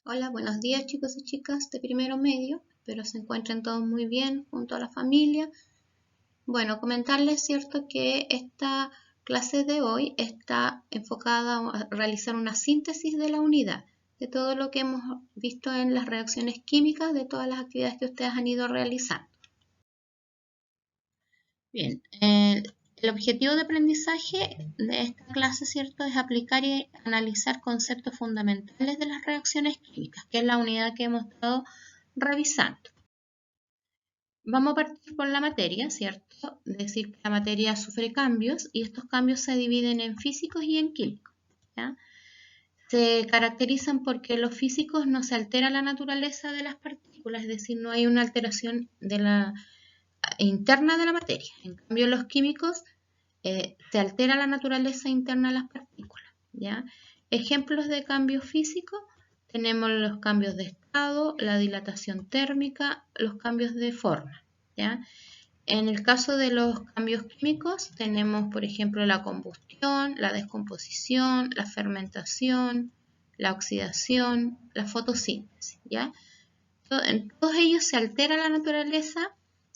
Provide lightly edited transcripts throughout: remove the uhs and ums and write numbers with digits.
Hola, buenos días chicos y chicas de primero medio. Espero se encuentren todos muy bien junto a la familia. Bueno, comentarles, cierto, que esta clase de hoy está enfocada a realizar una síntesis de la unidad, de todo lo que hemos visto en las reacciones químicas, de todas las actividades que ustedes han ido realizando. Bien, el objetivo de aprendizaje de esta clase, cierto, es aplicar y analizar conceptos fundamentales de las reacciones químicas, que es la unidad que hemos estado revisando. Vamos a partir por la materia, ¿cierto? Decir que la materia sufre cambios y estos cambios se dividen en físicos y en químicos, ¿ya? Se caracterizan porque los físicos no se altera la naturaleza de las partículas, es decir, no hay una alteración de la interna de la materia. En cambio, los químicos se altera la naturaleza interna de las partículas, ¿ya? Ejemplos de cambios físicos tenemos los cambios de estado, la dilatación térmica, los cambios de forma, ¿ya? En el caso de los cambios químicos tenemos, por ejemplo, la combustión, la descomposición, la fermentación, la oxidación, la fotosíntesis, ¿ya? En todos ellos se altera la naturaleza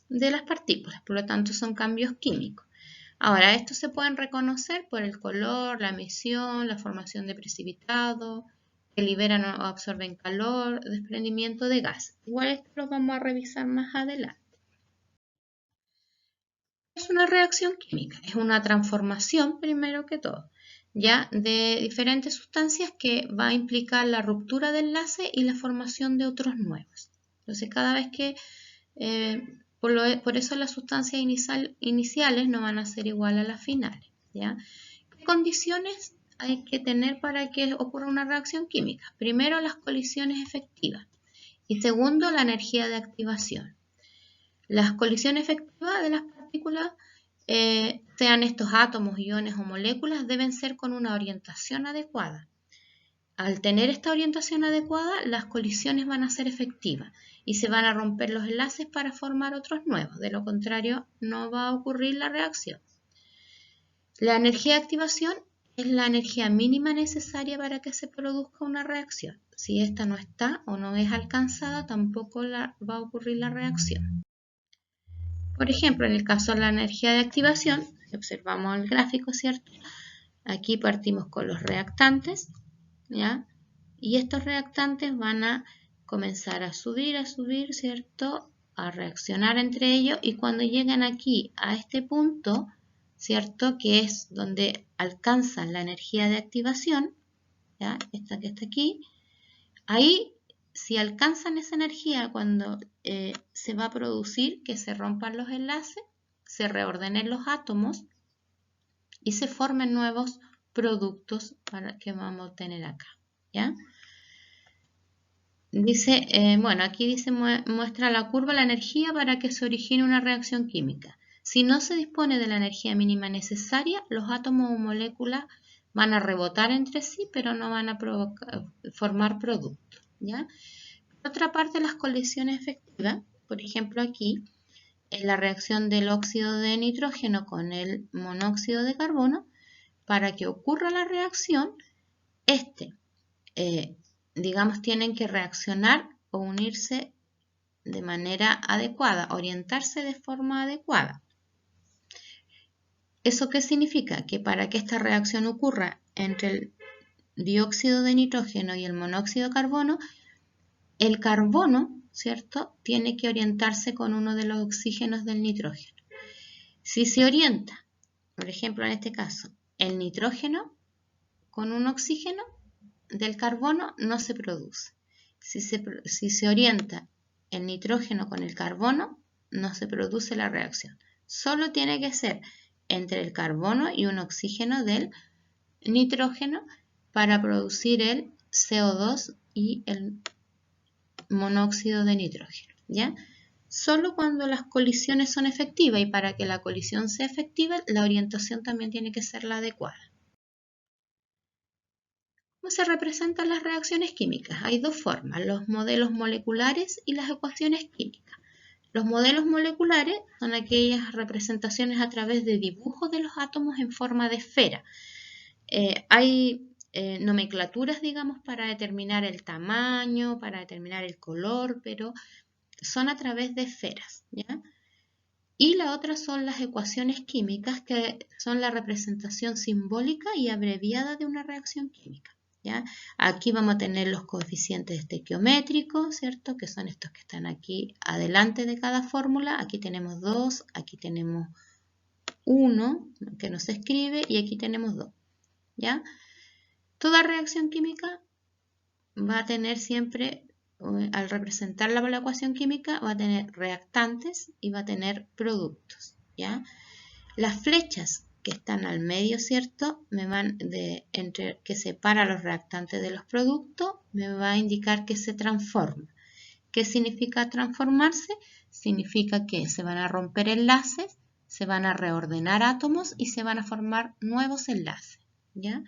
de las partículas, por lo tanto son cambios químicos. Ahora, estos se pueden reconocer por el color, la emisión, la formación de precipitado, que liberan o absorben calor, desprendimiento de gas. Igual esto lo vamos a revisar más adelante. Es una reacción química, es una transformación primero que todo, ya de diferentes sustancias que va a implicar la ruptura de enlace y la formación de otros nuevos. Entonces, cada vez que por eso las sustancias iniciales no van a ser igual a las finales, ¿ya? ¿Qué condiciones hay que tener para que ocurra una reacción química? Primero, las colisiones efectivas y segundo, la energía de activación. Las colisiones efectivas de las partículas, sean estos átomos, iones o moléculas, deben ser con una orientación adecuada. Al tener esta orientación adecuada, las colisiones van a ser efectivas y se van a romper los enlaces para formar otros nuevos. De lo contrario, no va a ocurrir la reacción. La energía de activación es la energía mínima necesaria para que se produzca una reacción. Si esta no está o no es alcanzada, tampoco va a ocurrir la reacción. Por ejemplo, en el caso de la energía de activación, si observamos el gráfico, ¿cierto? Aquí partimos con los reactantes, ¿ya? Y estos reactantes van a comenzar a subir, ¿cierto? A reaccionar entre ellos y cuando llegan aquí a este punto, ¿cierto? Que es donde alcanzan la energía de activación, ¿ya? Esta que está aquí, ahí si alcanzan esa energía cuando se va a producir que se rompan los enlaces, se reordenen los átomos y se formen nuevos productos que vamos a obtener acá, ¿ya? Dice, bueno, aquí dice, muestra la curva de la energía para que se origine una reacción química. Si no se dispone de la energía mínima necesaria, los átomos o moléculas van a rebotar entre sí, pero no van a formar productos, ¿ya? Por otra parte, las colisiones efectivas, por ejemplo aquí, en la reacción del óxido de nitrógeno con el monóxido de carbono, para que ocurra la reacción, digamos, tienen que reaccionar o unirse de manera adecuada, orientarse de forma adecuada. ¿Eso qué significa? Que para que esta reacción ocurra entre el dióxido de nitrógeno y el monóxido de carbono, el carbono, ¿cierto?, tiene que orientarse con uno de los oxígenos del nitrógeno. Si se orienta, por ejemplo, en este caso, el nitrógeno con un oxígeno del carbono, no se produce. Si se orienta el nitrógeno con el carbono, no se produce la reacción. Solo tiene que ser entre el carbono y un oxígeno del nitrógeno para producir el CO2 y el monóxido de nitrógeno, ¿ya? Solo cuando las colisiones son efectivas, y para que la colisión sea efectiva, la orientación también tiene que ser la adecuada. ¿Cómo se representan las reacciones químicas? Hay dos formas, los modelos moleculares y las ecuaciones químicas. Los modelos moleculares son aquellas representaciones a través de dibujos de los átomos en forma de esfera. Hay nomenclaturas, digamos, para determinar el tamaño, para determinar el color, pero son a través de esferas, ¿ya? Y la otra son las ecuaciones químicas, que son la representación simbólica y abreviada de una reacción química, ¿ya? Aquí vamos a tener los coeficientes estequiométricos, ¿cierto? Que son estos que están aquí adelante de cada fórmula. Aquí tenemos 2, aquí tenemos 1, que no se escribe, y aquí tenemos 2, ¿ya? Toda reacción química va a tener siempre, al representar la ecuación química, va a tener reactantes y va a tener productos, ¿ya? Las flechas que están al medio, ¿cierto? Me van entre que separa los reactantes de los productos, me va a indicar que se transforma. ¿Qué significa transformarse? Significa que se van a romper enlaces, se van a reordenar átomos y se van a formar nuevos enlaces, ¿ya?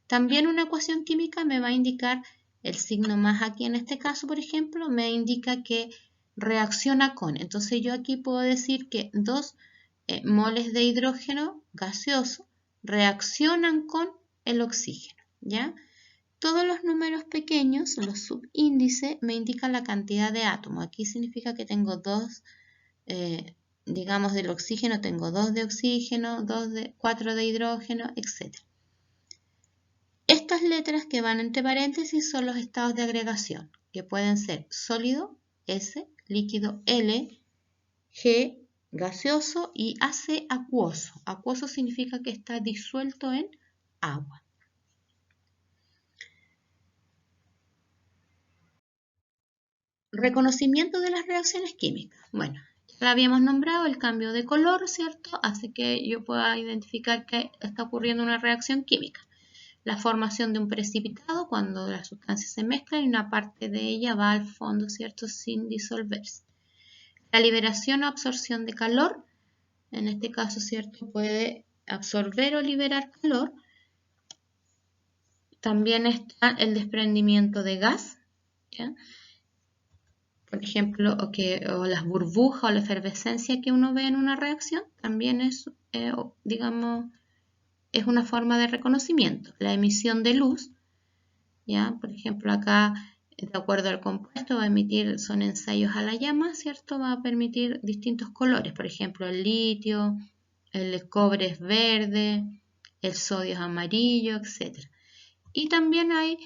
También una ecuación química me va a indicar el signo más aquí en este caso, por ejemplo, me indica que reacciona con. Entonces yo aquí puedo decir que 2 moles de hidrógeno gaseoso reaccionan con el oxígeno, ¿ya? Todos los números pequeños, los subíndices, me indican la cantidad de átomos. Aquí significa que tengo 2, digamos, del oxígeno, tengo 2 de oxígeno, 4 de hidrógeno, etc. Estas letras que van entre paréntesis son los estados de agregación, que pueden ser sólido, S, líquido, L, G, gaseoso, y AC, acuoso. Acuoso significa que está disuelto en agua. Reconocimiento de las reacciones químicas. Bueno, ya la habíamos nombrado, el cambio de color, ¿cierto? Hace que yo pueda identificar que está ocurriendo una reacción química. La formación de un precipitado, cuando las sustancias se mezclan y una parte de ella va al fondo, ¿cierto? Sin disolverse. La liberación o absorción de calor, en este caso, ¿cierto? Puede absorber o liberar calor. También está el desprendimiento de gas, ¿ya? Por ejemplo, o las burbujas o la efervescencia que uno ve en una reacción, también es, digamos, es una forma de reconocimiento. La emisión de luz, ¿ya? Por ejemplo, acá, de acuerdo al compuesto, va a emitir, son ensayos a la llama, ¿cierto? Va a permitir distintos colores. Por ejemplo, el litio, el cobre es verde, el sodio es amarillo, etc. Y también hay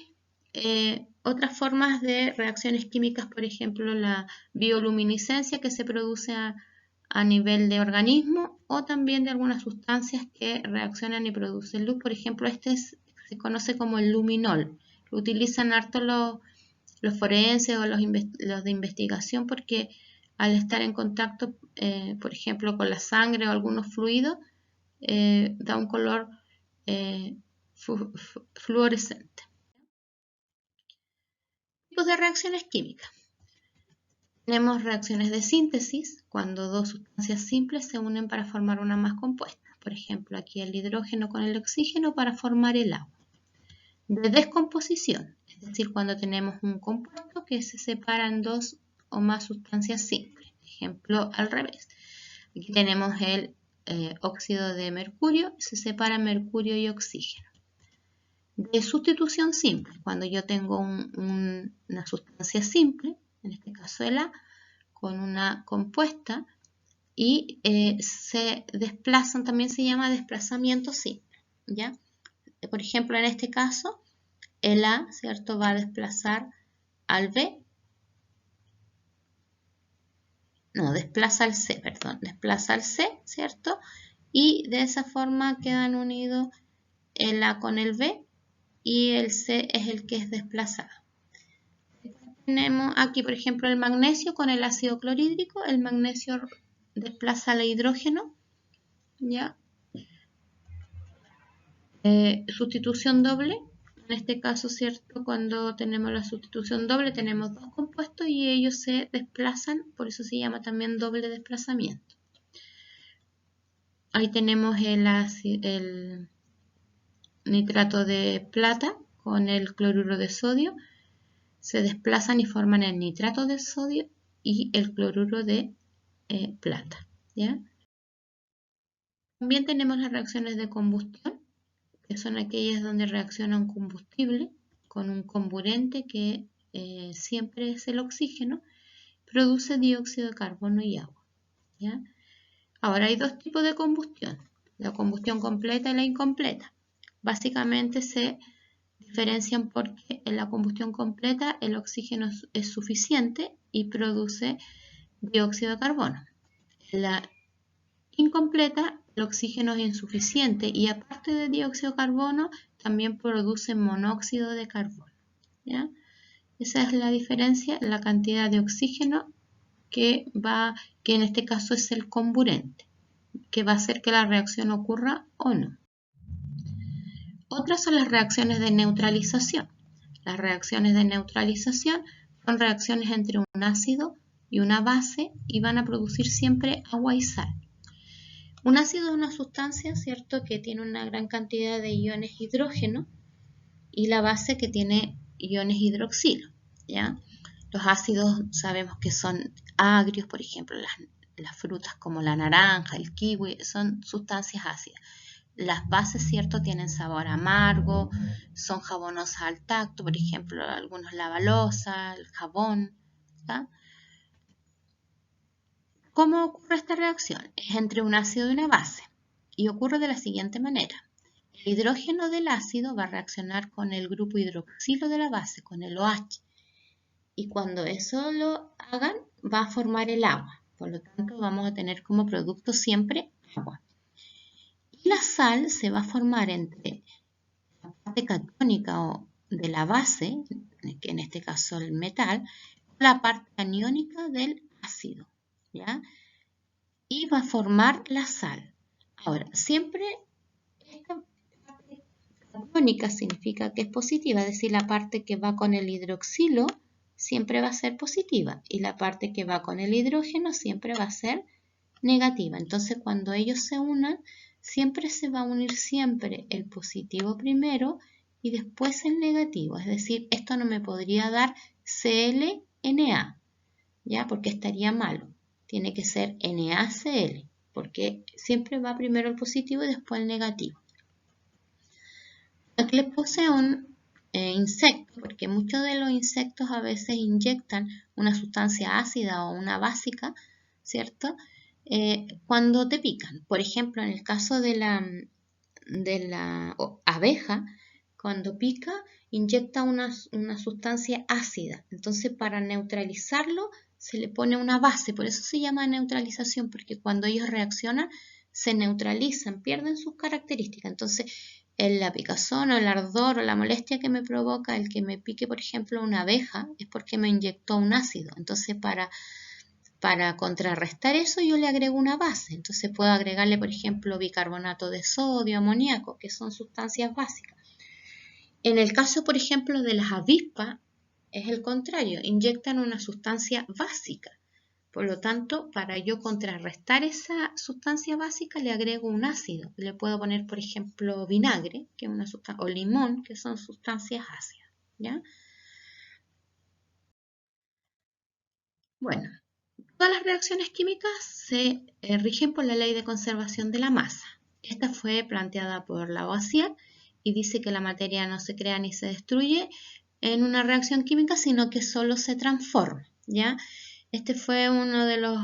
otras formas de reacciones químicas, por ejemplo, la bioluminiscencia que se produce a nivel de organismo, o también de algunas sustancias que reaccionan y producen luz. Por ejemplo, se conoce como el luminol. Lo utilizan harto los forenses o los de investigación, porque al estar en contacto, por ejemplo, con la sangre o algunos fluidos, da un color fluorescente. Tipos de reacciones químicas. Tenemos reacciones de síntesis, cuando dos sustancias simples se unen para formar una más compuesta. Por ejemplo, aquí el hidrógeno con el oxígeno para formar el agua. De descomposición, es decir, cuando tenemos un compuesto que se separa en dos o más sustancias simples. Ejemplo, al revés. Aquí tenemos el óxido de mercurio, se separa mercurio y oxígeno. De sustitución simple, cuando yo tengo una sustancia simple, en este caso el A, con una compuesta, y se desplazan, también se llama desplazamiento simple, ¿ya? Por ejemplo, en este caso, el A, ¿cierto?, va a desplazar al B, no, desplaza al C, perdón, desplaza al C, ¿cierto? Y de esa forma quedan unidos el A con el B, y el C es el que es desplazado. Tenemos aquí, por ejemplo, el magnesio con el ácido clorhídrico. El magnesio desplaza el hidrógeno, ¿ya? Sustitución doble. En este caso, ¿cierto? Cuando tenemos la sustitución doble, tenemos dos compuestos y ellos se desplazan, por eso se llama también doble desplazamiento. Ahí tenemos el nitrato de plata con el cloruro de sodio. Se desplazan y forman el nitrato de sodio y el cloruro de plata, ¿ya? También tenemos las reacciones de combustión, que son aquellas donde reacciona un combustible con un comburente que siempre es el oxígeno, produce dióxido de carbono y agua, ¿ya? Ahora hay dos tipos de combustión, la combustión completa y la incompleta. Básicamente se diferencian porque en la combustión completa el oxígeno es suficiente y produce dióxido de carbono. En la incompleta el oxígeno es insuficiente y aparte de dióxido de carbono también produce monóxido de carbono, ¿ya? Esa es la diferencia, la cantidad de oxígeno que en este caso es el comburente, que va a hacer que la reacción ocurra o no. Otras son las reacciones de neutralización. Las reacciones de neutralización son reacciones entre un ácido y una base y van a producir siempre agua y sal. Un ácido es una sustancia, ¿cierto?, que tiene una gran cantidad de iones hidrógeno y la base que tiene iones hidroxilo, ¿ya? Los ácidos sabemos que son agrios, por ejemplo, las frutas como la naranja, el kiwi, son sustancias ácidas. Las bases, ¿cierto?, tienen sabor amargo, son jabonosas al tacto, por ejemplo, algunos lavalosa, el jabón, ¿ya? ¿Cómo ocurre esta reacción? Es entre un ácido y una base y ocurre de la siguiente manera. El hidrógeno del ácido va a reaccionar con el grupo hidroxilo de la base, con el OH, y cuando eso lo hagan va a formar el agua. Por lo tanto, vamos a tener como producto siempre agua. Y la sal se va a formar entre la parte catónica o de la base, que en este caso el metal, la parte aniónica del ácido, ¿ya? Y va a formar la sal. Ahora, siempre esta parte catónica significa que es positiva, es decir, la parte que va con el hidroxilo siempre va a ser positiva y la parte que va con el hidrógeno siempre va a ser negativa. Entonces, cuando ellos se unan, siempre se va a unir siempre el positivo primero y después el negativo. Es decir, esto no me podría dar ClNa, ¿ya? Porque estaría malo. Tiene que ser NaCl, porque siempre va primero el positivo y después el negativo. Aquí les puse un insecto, porque muchos de los insectos a veces inyectan una sustancia ácida o una básica, ¿cierto? Cuando te pican. Por ejemplo, en el caso de la abeja, cuando pica, inyecta una sustancia ácida. Entonces, para neutralizarlo, se le pone una base. Por eso se llama neutralización, porque cuando ellos reaccionan, se neutralizan, pierden sus características. Entonces, la picazón o el ardor o la molestia que me provoca el que me pique, por ejemplo, una abeja, es porque me inyectó un ácido. Entonces, para contrarrestar eso, yo le agrego una base. Entonces, puedo agregarle, por ejemplo, bicarbonato de sodio, amoníaco, que son sustancias básicas. En el caso, por ejemplo, de las avispas, es el contrario, inyectan una sustancia básica. Por lo tanto, para yo contrarrestar esa sustancia básica, le agrego un ácido. Le puedo poner, por ejemplo, vinagre, que es una sustancia, o limón, que son sustancias ácidas, ¿ya? Bueno, todas las reacciones químicas se rigen por la ley de conservación de la masa. Esta fue planteada por Lavoisier y dice que la materia no se crea ni se destruye en una reacción química, sino que solo se transforma, ¿ya? Este fue uno de los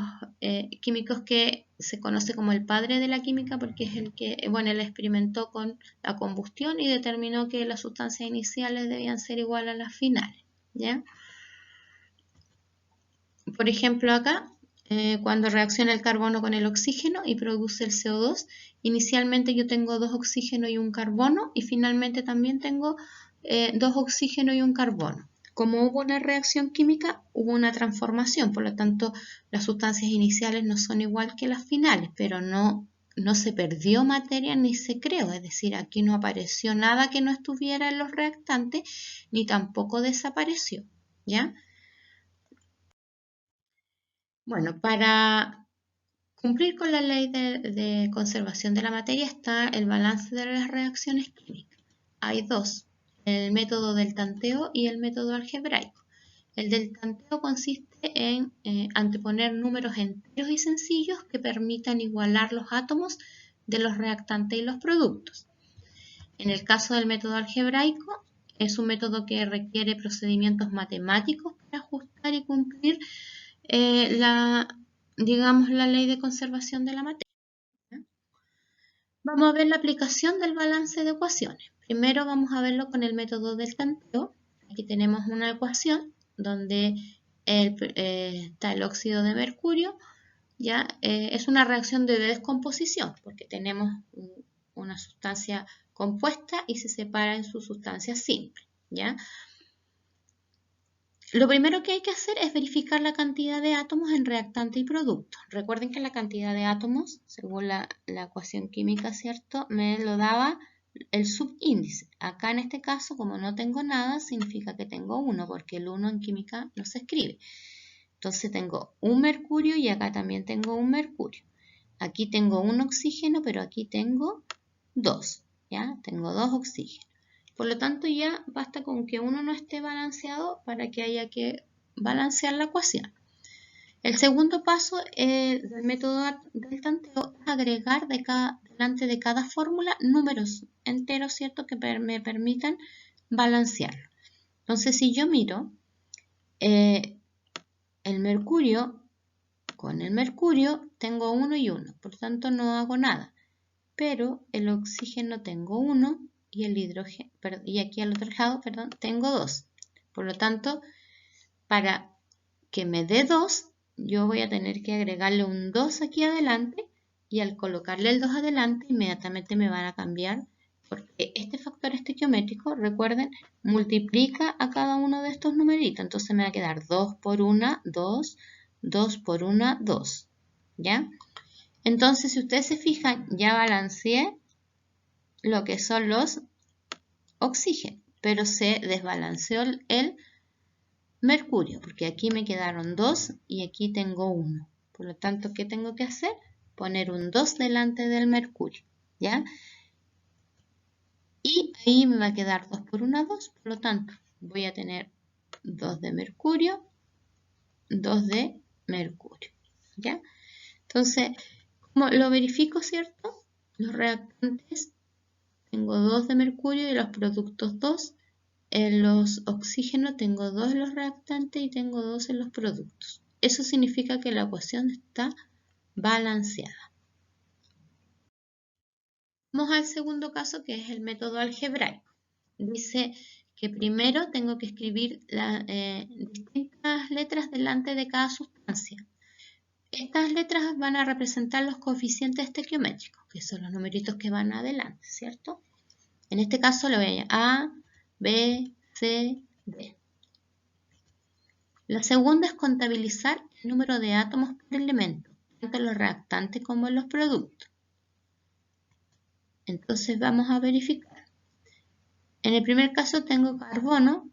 químicos que se conoce como el padre de la química porque es el que, bueno, él experimentó con la combustión y determinó que las sustancias iniciales debían ser iguales a las finales, ¿ya? Por ejemplo, acá, cuando reacciona el carbono con el oxígeno y produce el CO2, inicialmente yo tengo 2 oxígenos y un carbono y finalmente también tengo 2 oxígenos y un carbono. Como hubo una reacción química, hubo una transformación, por lo tanto las sustancias iniciales no son igual que las finales, pero no se perdió materia ni se creó, es decir, aquí no apareció nada que no estuviera en los reactantes, ni tampoco desapareció, ¿ya? Bueno, para cumplir con la ley de conservación de la materia está el balance de las reacciones químicas. Hay dos, el método del tanteo y el método algebraico. El del tanteo consiste en anteponer números enteros y sencillos que permitan igualar los átomos de los reactantes y los productos. En el caso del método algebraico, es un método que requiere procedimientos matemáticos para ajustar y cumplir digamos, la ley de conservación de la materia. Vamos a ver la aplicación del balance de ecuaciones. Primero vamos a verlo con el método del tanteo. Aquí tenemos una ecuación donde está el óxido de mercurio. ¿Ya? Es una reacción de descomposición porque tenemos una sustancia compuesta y se separa en su sustancia simple. ¿Ya? Lo primero que hay que hacer es verificar la cantidad de átomos en reactante y producto. Recuerden que la cantidad de átomos, según la ecuación química, ¿cierto?, me lo daba el subíndice. Acá en este caso, como no tengo nada, significa que tengo 1, porque el 1 en química no se escribe. Entonces tengo un mercurio y acá también tengo un mercurio. Aquí tengo un oxígeno, pero aquí tengo 2, ¿ya? Tengo 2 oxígenos. Por lo tanto, ya basta con que uno no esté balanceado para que haya que balancear la ecuación. El segundo paso del método del tanteo es agregar delante de cada fórmula números enteros, ¿cierto?, que me permitan balancearlo. Entonces, si yo miro el mercurio, con el mercurio tengo 1 y 1, por lo tanto no hago nada. Pero el oxígeno tengo 1 y el hidrógeno, y aquí al otro lado, perdón, tengo 2. Por lo tanto, para que me dé 2, yo voy a tener que agregarle un 2 aquí adelante y al colocarle el 2 adelante, inmediatamente me van a cambiar, porque este factor estequiométrico, recuerden, multiplica a cada uno de estos numeritos. Entonces me va a quedar 2 por 1, 2, 2 por 1, 2. ¿Ya? Entonces, si ustedes se fijan, ya balanceé lo que son los oxígenos, pero se desbalanceó el mercurio, porque aquí me quedaron 2 y aquí tengo 1. Por lo tanto, ¿qué tengo que hacer? Poner un 2 delante del mercurio, ¿ya? Y ahí me va a quedar 2 por 1, 2, por lo tanto, voy a tener 2 de mercurio, 2 de mercurio, ¿ya? Entonces, ¿cómo lo verifico, cierto? Los reactantes, tengo 2 de mercurio y los productos 2. En los oxígenos tengo 2 en los reactantes y tengo 2 en los productos. Eso significa que la ecuación está balanceada. Vamos al segundo caso, que es el método algebraico. Dice que primero tengo que escribir distintas letras delante de cada sustancia. Estas letras van a representar los coeficientes estequiométricos, que son los numeritos que van adelante, ¿cierto? En este caso lo voy a llamar A, B, C, D. La segunda es contabilizar el número de átomos por elemento, tanto en los reactantes como en los productos. Entonces vamos a verificar. En el primer caso tengo carbono,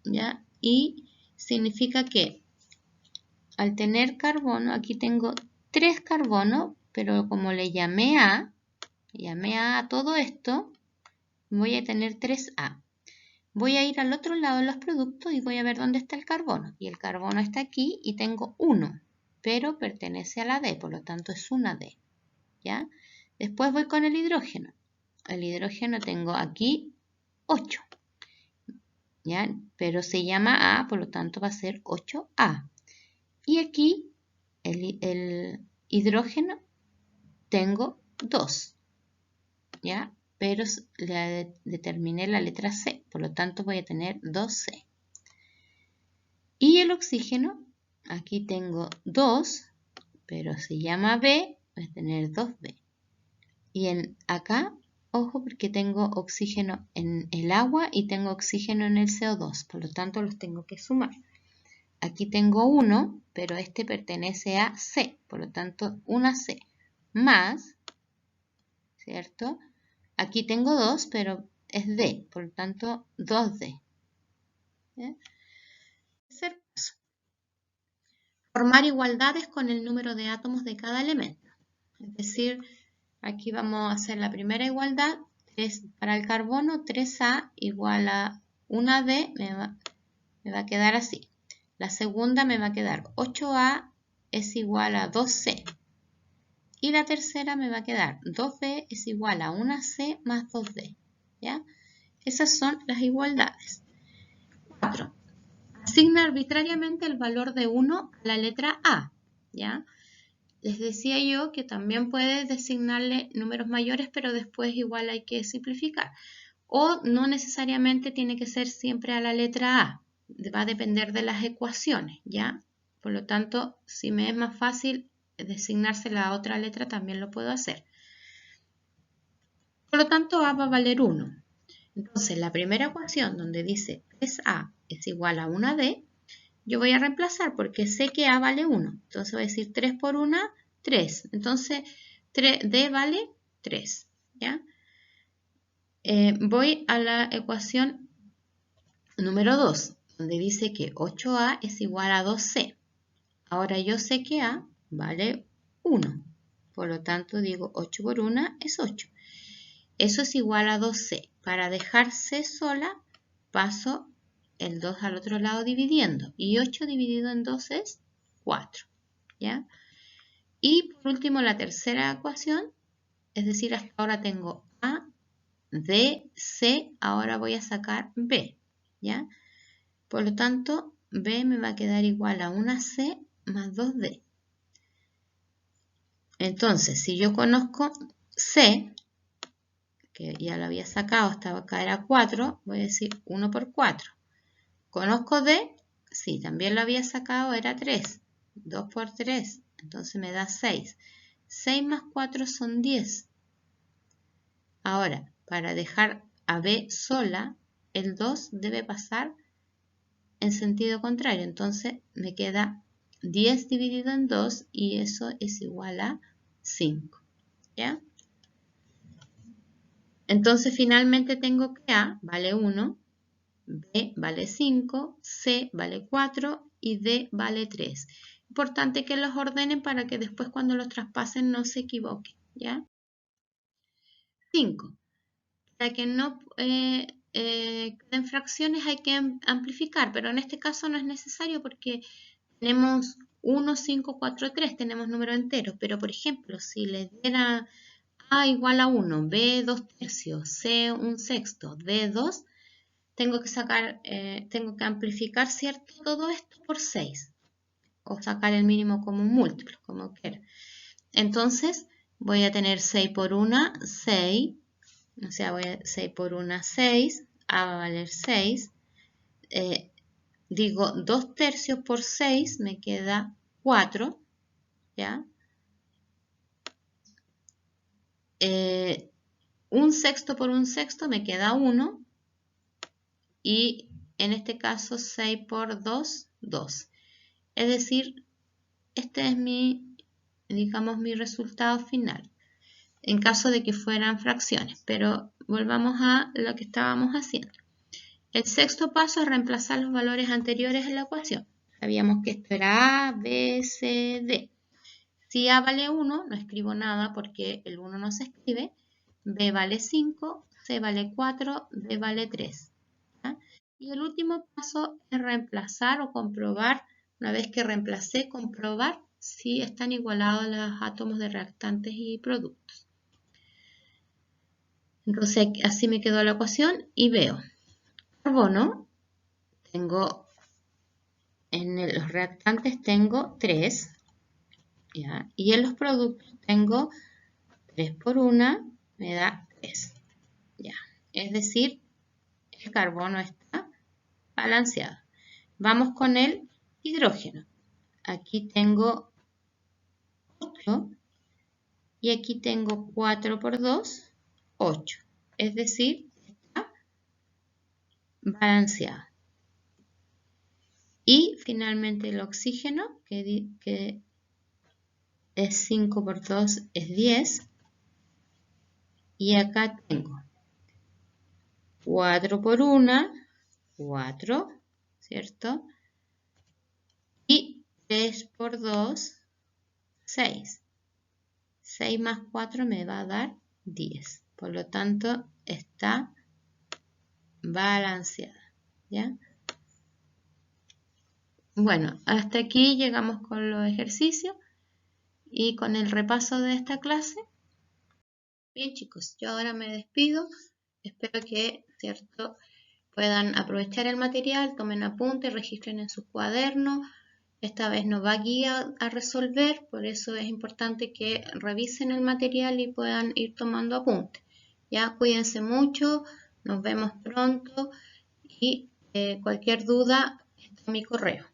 ¿ya? Y significa que al tener carbono, aquí tengo 3 carbonos, pero como le llamé A a todo esto, voy a tener 3A. Voy a ir al otro lado de los productos y voy a ver dónde está el carbono. Y el carbono está aquí y tengo 1, pero pertenece a la D, por lo tanto es una D. ¿Ya? Después voy con el hidrógeno. El hidrógeno tengo aquí 8. ¿Ya? Pero se llama A, por lo tanto va a ser 8A. Y aquí el hidrógeno tengo 2. ¿Ya? Pero le determiné la letra C, por lo tanto voy a tener 2C. Y el oxígeno, aquí tengo 2, pero se llama B, voy a tener 2B. Y acá, ojo, porque tengo oxígeno en el agua y tengo oxígeno en el CO2, por lo tanto los tengo que sumar. Aquí tengo 1, pero este pertenece a C, por lo tanto una C, más, ¿cierto? Aquí tengo 2, pero es D, por lo tanto 2D. ¿Eh? Tercer paso. Formar igualdades con el número de átomos de cada elemento. Es decir, aquí vamos a hacer la primera igualdad. Para el carbono, 3A igual a 1D, me va a quedar así. La segunda me va a quedar 8A es igual a 2C. Y la tercera me va a quedar 2b es igual a 1c más 2d, ¿ya? Esas son las igualdades. 4. Asigna arbitrariamente el valor de 1 a la letra A, ¿ya? Les decía yo que también puedes designarle números mayores, pero después igual hay que simplificar. O no necesariamente tiene que ser siempre a la letra A. Va a depender de las ecuaciones, ¿ya? Por lo tanto, si me es más fácil designársela a otra letra, también lo puedo hacer. Por lo tanto, A va a valer 1. Entonces, la primera ecuación donde dice 3A es igual a 1D, yo voy a reemplazar porque sé que A vale 1. Entonces voy a decir 3 por 1, 3. Entonces D vale 3. ¿Ya? Voy a la ecuación número 2, donde dice que 8A es igual a 2C. Ahora yo sé que A vale 1. Por lo tanto digo 8 por 1 es 8. Eso es igual a 2C. Para dejar C sola, paso el 2 al otro lado dividiendo. Y 8 dividido en 2 es 4. ¿Ya? Y por último la tercera ecuación, es decir, hasta ahora tengo A, D, C, ahora voy a sacar B. ¿Ya? Por lo tanto, B me va a quedar igual a 1C más 2D. Entonces, si yo conozco C, que ya lo había sacado, hasta acá era 4, voy a decir 1 por 4. ¿Conozco D? Sí, también lo había sacado, era 3. 2 por 3, entonces me da 6. 6 más 4 son 10. Ahora, para dejar a B sola, el 2 debe pasar en sentido contrario. Entonces me queda 10 dividido en 2 y eso es igual a 5. ¿Ya? Entonces finalmente tengo que A vale 1, B vale 5, C vale 4 y D vale 3. Importante que los ordenen para que después cuando los traspasen no se equivoquen, ¿ya? 5. Para que no queden fracciones hay que amplificar, pero en este caso no es necesario porque tenemos 1, 5, 4, 3, tenemos números enteros, pero por ejemplo, si les diera A igual a 1, B 2 tercios, C 1 sexto, D 2, tengo que amplificar, ¿cierto? Todo esto por 6 o sacar el mínimo como un múltiplo, como quiera. Entonces voy a tener 6 por 1, 6, o sea, voy a 6 por 1, 6, A va a valer 6. Digo 2 tercios por 6 me queda 4, ¿ya? 1 sexto por 1 sexto me queda 1 y en este caso 6 por 2, 2. Es decir, este es digamos, mi resultado final, en caso de que fueran fracciones, pero volvamos a lo que estábamos haciendo. El sexto paso es reemplazar los valores anteriores en la ecuación. Sabíamos que esto era A, B, C, D. Si A vale 1, no escribo nada porque el 1 no se escribe. B vale 5, C vale 4, D vale 3. ¿Ya? Y el último paso es reemplazar o comprobar, una vez que reemplacé, comprobar si están igualados los átomos de reactantes y productos. Entonces así me quedó la ecuación y veo carbono, tengo en los reactantes tengo 3, ¿ya? Y en los productos tengo 3 por 1 me da 3. ¿Ya? Es decir, el carbono está balanceado. Vamos con el hidrógeno. Aquí tengo 8 y aquí tengo 4 por 2, 8. Es decir, está balanceado. Y finalmente el oxígeno, que es 5 por 2 es 10. Y acá tengo 4 por 1, 4, ¿cierto? Y 3 por 2, 6. 6 más 4 me va a dar 10. Por lo tanto, está balanceada. ¿Ya? Bueno, hasta aquí llegamos con los ejercicios. y con el repaso de esta clase. Bien chicos, yo ahora me despido. Espero que, ¿cierto?, puedan aprovechar el material, tomen apuntes, registren en sus cuadernos. Esta vez no va guía a resolver, por eso es importante que revisen el material y puedan ir tomando apuntes. Ya, cuídense mucho, nos vemos pronto y cualquier duda está en mi correo.